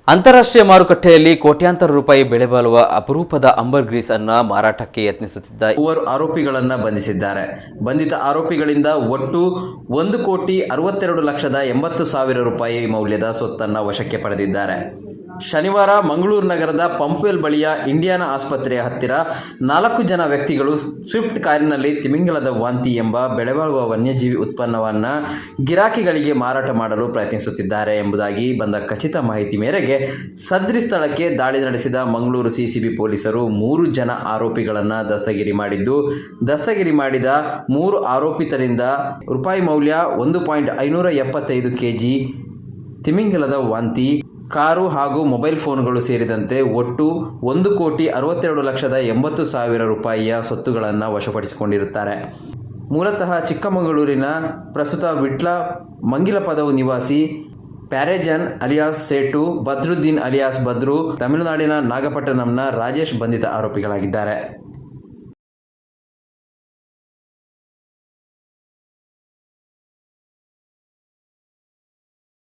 ಅಂತಾರಾಷ್ಟ್ರೀಯ ಮಾರುಕಟ್ಟೆಯಲ್ಲಿ ಕೋಟ್ಯಾಂತರ ರೂಪಾಯಿ ಬೆಲೆ ಬಾಳುವ ಅಪರೂಪದ ಅಂಬರ್ ಗ್ರೀಸ್ ಅನ್ನು ಮಾರಾಟಕ್ಕೆ ಯತ್ನಿಸುತ್ತಿದ್ದ 3 ಆರೋಪಿಗಳನ್ನು ಬಂಧಿಸಿದ್ದಾರೆ. ಬಂಧಿತ ಆರೋಪಿಗಳಿಂದ ಒಟ್ಟು 1,62,80,000 ರೂಪಾಯಿ ಮೌಲ್ಯದ ಸೊತ್ತನ್ನು ವಶಕ್ಕೆ ಪಡೆದಿದ್ದಾರೆ. ಶನಿವಾರ ಮಂಗಳೂರು ನಗರದ ಪಂಪ್ವೆಲ್ ಬಳಿಯ ಇಂಡಿಯಾನಾ ಆಸ್ಪತ್ರೆಯ ಹತ್ತಿರ 4 ಜನ ವ್ಯಕ್ತಿಗಳು ಸ್ವಿಫ್ಟ್ ಕಾರಿನಲ್ಲಿ ತಿಮಿಂಗಲದ ವಾಂತಿ ಎಂಬ ಬೆಲೆಬಾಳುವ ವನ್ಯಜೀವಿ ಉತ್ಪನ್ನವನ್ನು ಗಿರಾಕಿಗಳಿಗೆ ಮಾರಾಟ ಮಾಡಲು ಪ್ರಯತ್ನಿಸುತ್ತಿದ್ದಾರೆ ಎಂಬುದಾಗಿ ಬಂದ ಖಚಿತ ಮಾಹಿತಿ ಮೇರೆಗೆ ಸದ್ರಿ ಸ್ಥಳಕ್ಕೆ ದಾಳಿ ನಡೆಸಿದ ಮಂಗಳೂರು ಸಿಸಿಬಿ ಪೊಲೀಸರು 3 ಜನ ಆರೋಪಿಗಳನ್ನು ದಸ್ತಗಿರಿ ಮಾಡಿದ್ದು, ದಸ್ತಗಿರಿ ಮಾಡಿದ 3 ಆರೋಪಿತರಿಂದ ರೂಪಾಯಿ ಮೌಲ್ಯ 1.575 kg ತಿಮಿಂಗಲದ ವಾಂತಿ, ಕಾರು ಹಾಗೂ ಮೊಬೈಲ್ ಫೋನ್ಗಳು ಸೇರಿದಂತೆ ಒಟ್ಟು 1,62,80,000 ರೂಪಾಯಿಯ ಸೊತ್ತುಗಳನ್ನು ವಶಪಡಿಸಿಕೊಂಡಿರುತ್ತಾರೆ. ಮೂಲತಃ ಚಿಕ್ಕಮಗಳೂರಿನ, ಪ್ರಸ್ತುತ ವಿಟ್ಲ ಮಂಗಿಲಪದವು ನಿವಾಸಿ ಪ್ಯಾರೇಜನ್ ಅಲಿಯಾಸ್ ಸೇಟು, ಬದ್ರುದ್ದೀನ್ ಅಲಿಯಾಸ್ ಬದ್ರು, ತಮಿಳುನಾಡಿನ ನಾಗಪಟ್ಟಣಂನ ರಾಜೇಶ್ ಬಂಧಿತ ಆರೋಪಿಗಳಾಗಿದ್ದಾರೆ.